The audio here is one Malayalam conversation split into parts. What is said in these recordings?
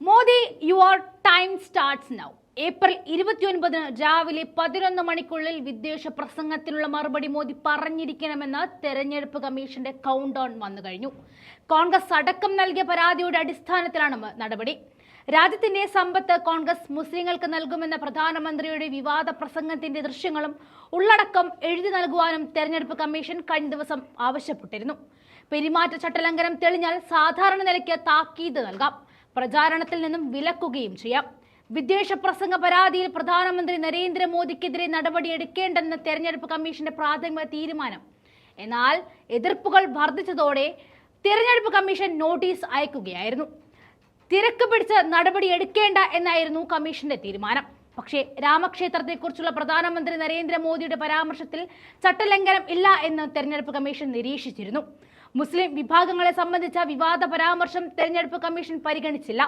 Modi your time starts now. April 29 രാവിലെ 11 മണിക്കുള്ളിൽ വിദ്വേഷ പ്രസംഗത്തിനുള്ള മറുപടി മോദി പറഞ്ഞിരിക്കണമെന്ന് തെരഞ്ഞെടുപ്പ് കമ്മീഷന്റെ കൗണ്ട് ഡൗൺ വന്നു കഴിഞ്ഞു. കോൺഗ്രസ് അടക്കം നൽകിയ പരാതിയുടെ അടിസ്ഥാനത്തിലാണ് നടപടി. രാജ്യത്തിന്റെ സമ്പത്ത് കോൺഗ്രസ് മുസ്ലിങ്ങൾക്ക് നൽകുമെന്ന പ്രധാനമന്ത്രിയുടെ വിവാദ പ്രസംഗത്തിന്റെ ദൃശ്യങ്ങളും ഉള്ളടക്കം എഴുതി നൽകുവാനും തെരഞ്ഞെടുപ്പ് കമ്മീഷൻ കഴിഞ്ഞ ദിവസം ആവശ്യപ്പെട്ടിരുന്നു. പെരുമാറ്റച്ചട്ടലംഘനം തെളിഞ്ഞാൽ സാധാരണ നിലയ്ക്ക് താക്കീത് നൽകാം, പ്രചാരണത്തിൽ നിന്നും വിലക്കുകയും ചെയ്യാം. വിദ്വേഷ പ്രസംഗ പരാതിയിൽ പ്രധാനമന്ത്രി നരേന്ദ്രമോദിക്കെതിരെ നടപടിയെടുക്കേണ്ടെന്ന തെരഞ്ഞെടുപ്പ് കമ്മീഷന്റെ പ്രാഥമിക തീരുമാനം. എന്നാൽ എതിർപ്പുകൾ വർദ്ധിച്ചതോടെ തെരഞ്ഞെടുപ്പ് കമ്മീഷൻ നോട്ടീസ് അയക്കുകയായിരുന്നു. തിരക്ക് പിടിച്ച് നടപടിയെടുക്കേണ്ട എന്നായിരുന്നു കമ്മീഷന്റെ തീരുമാനം. പക്ഷേ രാമക്ഷേത്രത്തെക്കുറിച്ചുള്ള പ്രധാനമന്ത്രി നരേന്ദ്രമോദിയുടെ പരാമർശത്തിൽ ചട്ടലംഘനം ഇല്ല എന്ന് തെരഞ്ഞെടുപ്പ് കമ്മീഷൻ നിരീക്ഷിച്ചിരുന്നു. മുസ്ലിം വിഭാഗങ്ങളെ സംബന്ധിച്ച വിവാദ പരാമർശം തെരഞ്ഞെടുപ്പ് കമ്മീഷൻ പരിഗണിച്ചില്ല.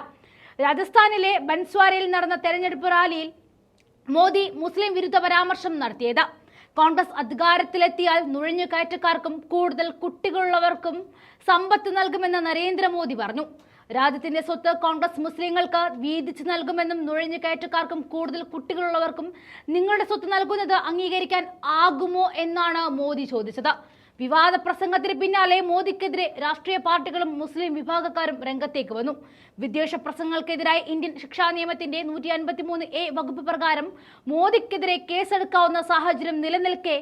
രാജസ്ഥാനിലെ ബൻസ്വാരയിൽ നടന്ന തെരഞ്ഞെടുപ്പ് റാലിയിൽ മോദി മുസ്ലിം വിരുദ്ധ പരാമർശം നടത്തിയത്. കോൺഗ്രസ് അധികാരത്തിലെത്തിയാൽ നുഴഞ്ഞുകയറ്റക്കാർക്കും കൂടുതൽ കുട്ടികളുള്ളവർക്കും സമ്പത്ത് നൽകുമെന്ന് നരേന്ദ്രമോദി പറഞ്ഞു. രാജ്യത്തിന്റെ സ്വത്ത് കോൺഗ്രസ് മുസ്ലിങ്ങൾക്ക് വീതിച്ചു നൽകുമെന്നും നുഴഞ്ഞുകയറ്റക്കാർക്കും കൂടുതൽ കുട്ടികളുള്ളവർക്കും നിങ്ങളുടെ സ്വത്ത് നൽകുന്നത് അംഗീകരിക്കാൻ ആകുമോ എന്നാണ് മോദി ചോദിച്ചത്. വിവാദ പ്രസംഗത്തിന് പിന്നാലെ മോദിക്കെതിരെ രാഷ്ട്രീയ പാർട്ടികളും മുസ്ലിം വിഭാഗക്കാരും രംഗത്തേക്ക് വന്നു. വിദ്വേഷ പ്രസംഗങ്ങൾക്കെതിരായി ഇന്ത്യൻ ശിക്ഷാ നിയമത്തിന്റെ 153A വകുപ്പ് പ്രകാരം മോദിക്കെതിരെ കേസെടുക്കാവുന്ന സാഹചര്യം നിലനിൽക്കെ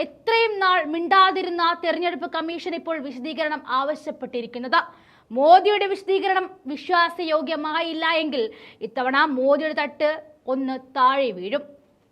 എത്രയും നാൾ മിണ്ടാതിരുന്ന തെരഞ്ഞെടുപ്പ് കമ്മീഷൻ ഇപ്പോൾ വിശദീകരണം ആവശ്യപ്പെട്ടിരിക്കുന്നത്. മോദിയുടെ വിശദീകരണം വിശ്വാസയോഗ്യമായില്ല എങ്കിൽ ഇത്തവണ മോദിയുടെ തട്ട് ഒന്ന് താഴെ വീഴും.